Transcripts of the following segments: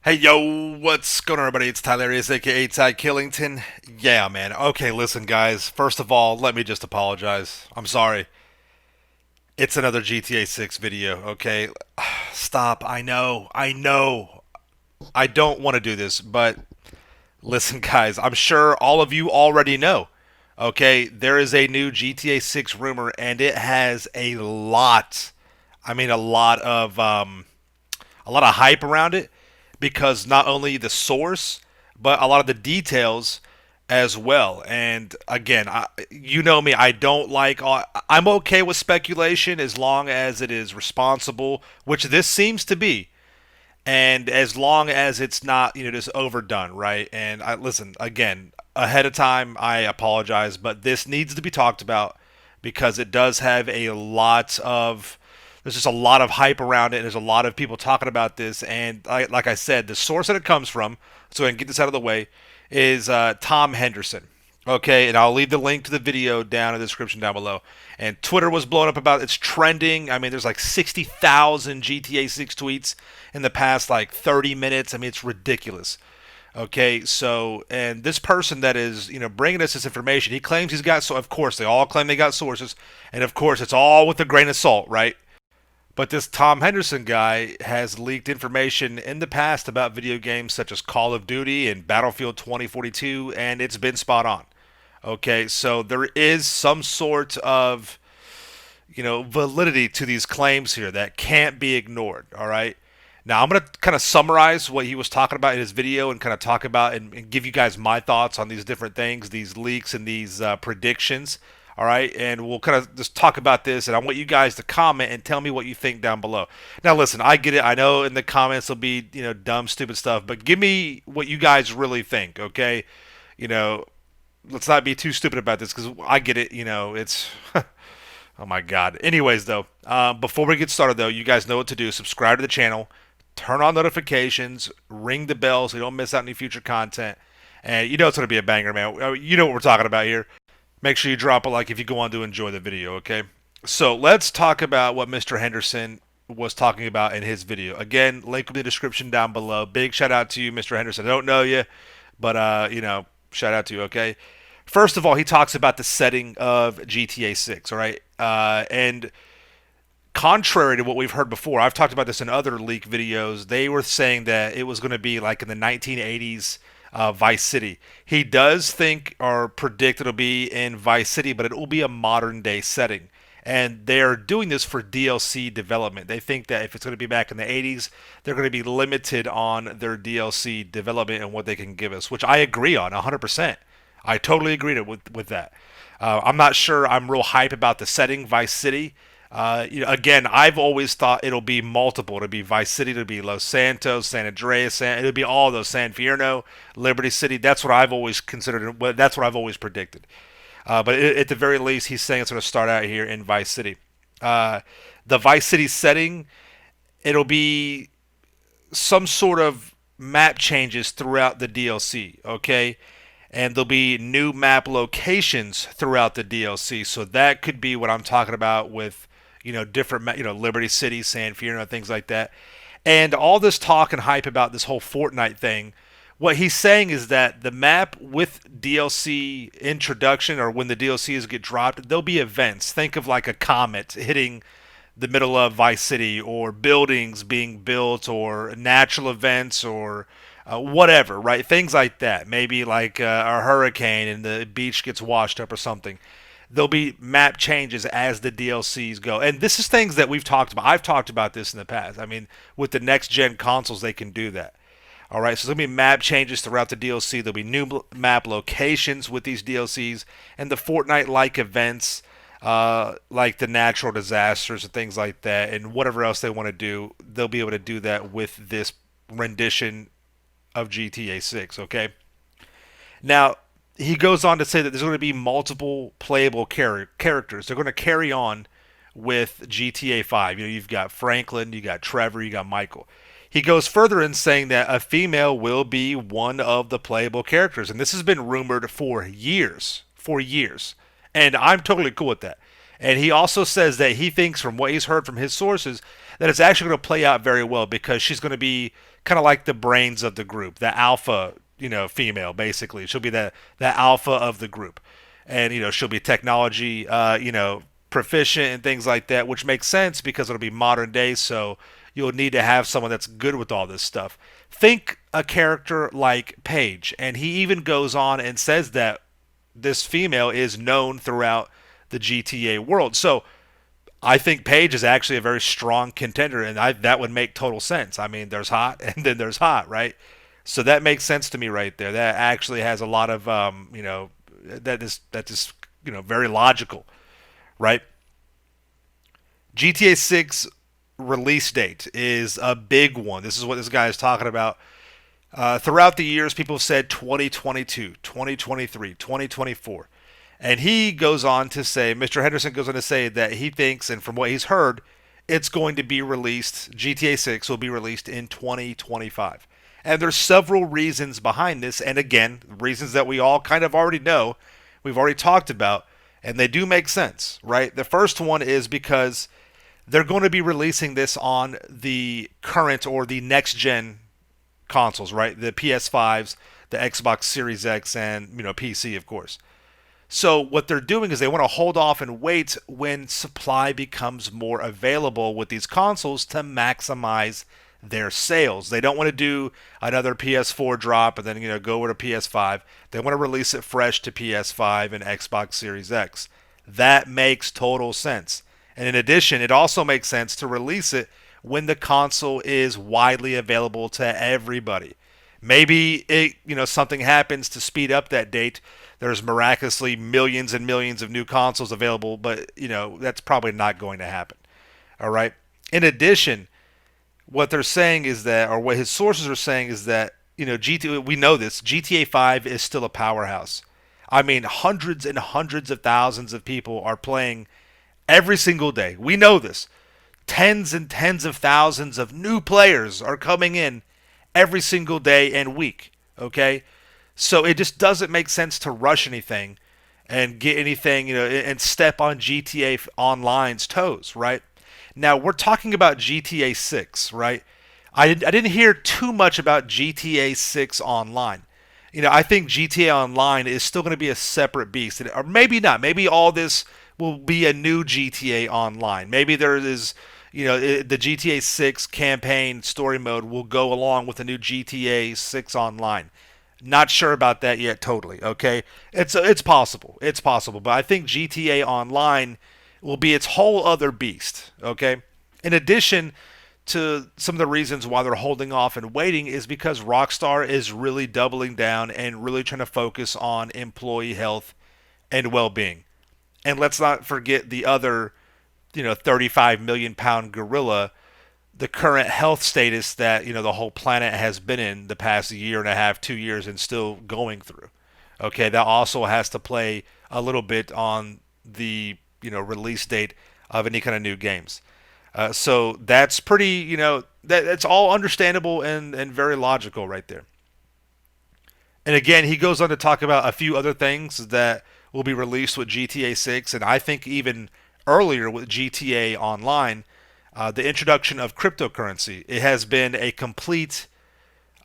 Hey yo, what's going on everybody? It's Tylarious aka Ty Killington. Yeah, man. Okay, listen guys. First of all, let me just apologize. I'm sorry. It's another GTA 6 video, okay? Stop. I know. I know. I don't want to do this, but listen guys, I'm sure all of you already know. Okay, there is a new GTA 6 rumor and it has a lot of hype around it because not only the source but a lot of the details as well. And again, you know me, I don't like I'm okay with speculation as long as it is responsible, which this seems to be, and as long as it's not, just overdone, right? And I listen again, ahead of time, I apologize, but this needs to be talked about because it does have a lot of there's just a lot of hype around it, and there's a lot of people talking about this. And like I said, the source that it comes from, so I can get this out of the way, is Tom Henderson. Okay, and I'll leave the link to the video down in the description down below. And Twitter was blowing up about it. It's trending. I mean, there's like 60,000 GTA 6 tweets in the past like 30 minutes. I mean, it's ridiculous. Okay, so and this person that is bringing us this information, he claims he's got, so of course they all claim they got sources, and of course it's all with a grain of salt, right? But this Tom Henderson guy has leaked information in the past about video games such as Call of Duty and Battlefield 2042, and it's been spot on. Okay, so there is some sort of, validity to these claims here that can't be ignored. All right. Now I'm going to kind of summarize what he was talking about in his video and kind of talk about and give you guys my thoughts on these different things, these leaks and these predictions. All right, and we'll kind of just talk about this, and I want you guys to comment and tell me what you think down below. Now, listen, I get it. I know in the comments there'll be dumb, stupid stuff, but give me what you guys really think. Okay, you know, let's not be too stupid about this because I get it. It's oh my god. Anyways, though, before we get started, though, you guys know what to do. Subscribe to the channel, turn on notifications, ring the bell so you don't miss out any future content. And you know it's going to be a banger, man. You know what we're talking about here. Make sure you drop a like if you go on to enjoy the video, okay? So let's talk about what Mr. Henderson was talking about in his video. Again, link in the description down below. Big shout out to you, Mr. Henderson. I don't know you, but shout out to you, okay? First of all, he talks about the setting of GTA 6, all right? And contrary to what we've heard before, I've talked about this in other leak videos. They were saying that it was going to be like in the 1980s Vice City. He does think or predict it'll be in Vice City, but it will be a modern day setting. And they're doing this for DLC development. They think that if it's going to be back in the 80s, they're going to be limited on their DLC development and what they can give us, which I agree on 100%. I totally agree with that. I'm not sure I'm real hype about the setting, Vice City. Again, I've always thought it'll be multiple. It'll be Vice City, it'll be Los Santos, San Andreas, it'll be all those, San Fierno, Liberty City. That's what I've always considered. That's what I've always predicted. But at the very least, he's saying it's going to start out here in Vice City. The Vice City setting, it'll be some sort of map changes throughout the DLC. Okay, and there'll be new map locations throughout the DLC. So that could be what I'm talking about with different Liberty City, San Fierro, things like that. And all this talk and hype about this whole Fortnite thing, what he's saying is that the map with DLC introduction or when the DLCs get dropped, there'll be events. Think of like a comet hitting the middle of Vice City, or buildings being built, or natural events, or whatever, right? Things like that. Maybe like a hurricane and the beach gets washed up or something. There'll be map changes as the DLCs go. And this is things that we've talked about. I've talked about this in the past. I mean, with the next gen consoles, they can do that. All right, so there'll be map changes throughout the DLC. There'll be new map locations with these DLCs, and the Fortnite-like events, like the natural disasters and things like that, and whatever else they want to do. They'll be able to do that with this rendition of GTA 6. Okay. Now he goes on to say that there's going to be multiple playable characters. They're going to carry on with GTA 5. You've got Franklin, you got Trevor, you got Michael. He goes further in saying that a female will be one of the playable characters, and this has been rumored for years, and I'm totally cool with that. And he also says that he thinks, from what he's heard from his sources, that it's actually going to play out very well because she's going to be kind of like the brains of the group, the alpha, female, basically. She'll be the alpha of the group. And, she'll be technology, proficient and things like that, which makes sense because it'll be modern day. So you'll need to have someone that's good with all this stuff. Think a character like Paige. And he even goes on and says that this female is known throughout the GTA world. So I think Paige is actually a very strong contender, and that would make total sense. I mean, there's hot, and then there's hot, right? So that makes sense to me right there. That actually has a lot of, that is very logical, right? GTA 6 release date is a big one. This is what this guy is talking about. Throughout the years, people have said 2022, 2023, 2024. And he goes on to say, Mr. Henderson goes on to say that he thinks, and from what he's heard, it's going to be released, GTA 6 will be released in 2025. And there's several reasons behind this, and again, reasons that we all kind of already know, we've already talked about, and they do make sense, right? The first one is because they're going to be releasing this on the current or the next gen consoles, right? The PS5s, the Xbox Series X, and PC, of course. So what they're doing is they want to hold off and wait when supply becomes more available with these consoles to maximize their sales. They don't want to do another PS4 drop and then go over to PS5. They want to release it fresh to PS5 and Xbox Series X. That makes total sense. And in addition, it also makes sense to release it when the console is widely available to everybody. Maybe something happens to speed up that date. There's miraculously millions and millions of new consoles available, but that's probably not going to happen. All right. In addition, what they're saying is that, or what his sources are saying is that, GTA, we know this, GTA 5 is still a powerhouse. I mean, hundreds and hundreds of thousands of people are playing every single day. We know this. Tens and tens of thousands of new players are coming in every single day and week. Okay? So it just doesn't make sense to rush anything and get anything, and step on GTA Online's toes, right? Now, we're talking about GTA 6, right? I didn't hear too much about GTA 6 Online. I think GTA Online is still going to be a separate beast. Or maybe not. Maybe all this will be a new GTA Online. Maybe there is, the GTA 6 campaign story mode will go along with the new GTA 6 Online. Not sure about that yet totally, okay? It's possible. It's possible, but I think GTA Online will be its whole other beast, okay? In addition to some of the reasons why they're holding off and waiting is because Rockstar is really doubling down and really trying to focus on employee health and well-being. And let's not forget the other, 35 million pound gorilla, the current health status that the whole planet has been in the past year and a half, 2 years, and still going through. Okay, that also has to play a little bit on the release date of any kind of new games. So that's pretty, that's all understandable and very logical right there. And again, he goes on to talk about a few other things that will be released with GTA 6, and I think even earlier with GTA Online, the introduction of cryptocurrency. It has been a complete,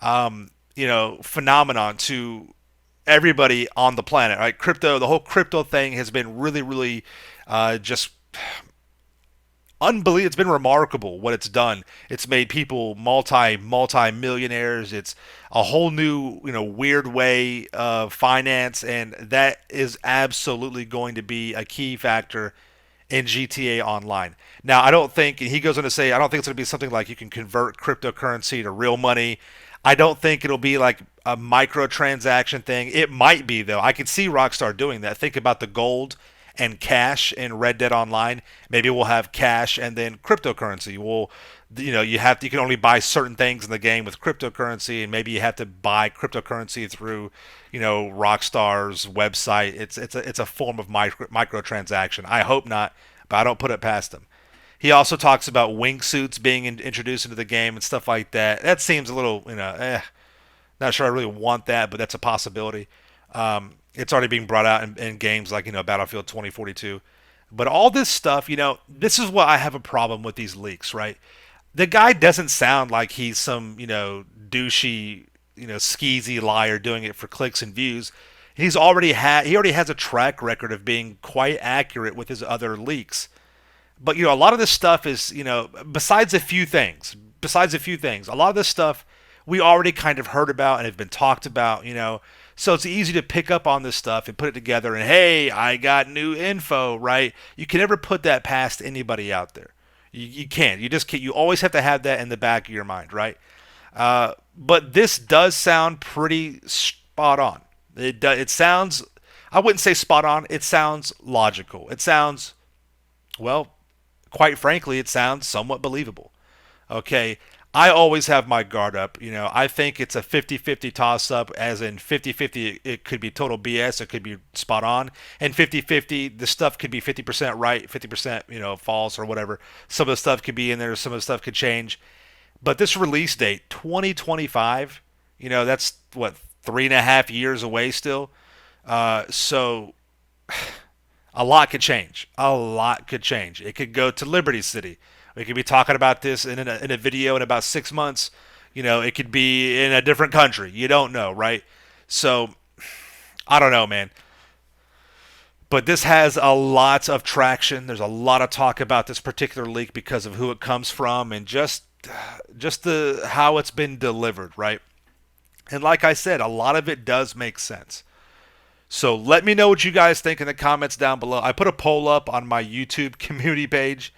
phenomenon to everybody on the planet. Right, the whole crypto thing has been really, really, just unbelievable. It's been remarkable what it's done. It's made people multi millionaires. It's a whole new weird way of finance, and that is absolutely going to be a key factor in GTA Online. Now, I don't think, and he goes on to say, I don't think it's going to be something like you can convert cryptocurrency to real money. I don't think it'll be like a microtransaction thing. It might be, though. I could see Rockstar doing that. Think about the gold and cash in Red Dead Online. Maybe we'll have cash and then cryptocurrency. You can only buy certain things in the game with cryptocurrency, and maybe you have to buy cryptocurrency through, Rockstar's website. It's a form of microtransaction. I hope not, but I don't put it past them. He also talks about wingsuits being introduced into the game and stuff like that. That seems a little, not sure I really want that, but that's a possibility. It's already being brought out in games like Battlefield 2042. But all this stuff, this is what I have a problem with these leaks, right? The guy doesn't sound like he's some, douchey, skeezy liar doing it for clicks and views. He already has a track record of being quite accurate with his other leaks. But a lot of this stuff is, besides a few things, a lot of this stuff we already kind of heard about and have been talked about. So it's easy to pick up on this stuff and put it together and hey, I got new info, right? You can never put that past anybody out there. You can't. You just can't. You always have to have that in the back of your mind, right? But this does sound pretty spot on. It sounds. I wouldn't say spot on. It sounds logical. It sounds well. Quite frankly, it sounds somewhat believable. Okay. I always have my guard up. I think it's a 50-50 toss up, as in 50-50, it could be total BS, it could be spot on. And 50-50, the stuff could be 50% right, 50%, false or whatever. Some of the stuff could be in there, some of the stuff could change. But this release date, 2025, that's what, 3.5 years away still. So a lot could change. A lot could change. It could go to Liberty City. We could be talking about this in a video in about 6 months. It could be in a different country. You don't know, right? So I don't know, man. But this has a lot of traction. There's a lot of talk about this particular leak because of who it comes from and just the how it's been delivered, right? And like I said, a lot of it does make sense. So let me know what you guys think in the comments down below. I put a poll up on my YouTube community page,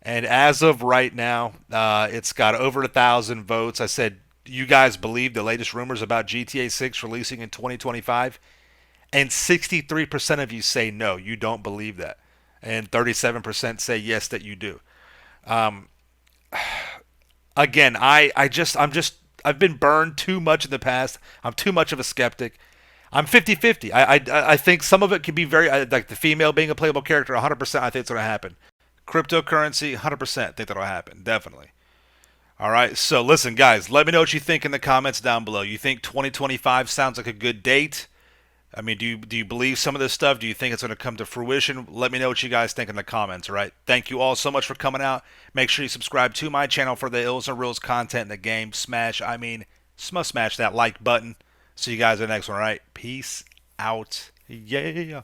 and as of right now, it's got over 1,000 votes. I said, you guys believe the latest rumors about GTA 6 releasing in 2025? And 63% of you say no, you don't believe that. And 37% say yes, that you do. Um, Again, I've been burned too much in the past. I'm too much of a skeptic. I'm 50-50. I think some of it could be very, like the female being a playable character, 100% I think it's going to happen. Cryptocurrency, 100% think that'll happen. Definitely. All right. So listen, guys, let me know what you think in the comments down below. You think 2025 sounds like a good date? I mean, do you believe some of this stuff? Do you think it's going to come to fruition? Let me know what you guys think in the comments, all right? Thank you all so much for coming out. Make sure you subscribe to my channel for the Ills and Reels content in the game. Smash that like button. See you guys in the next one, all right? Peace out. Yeah.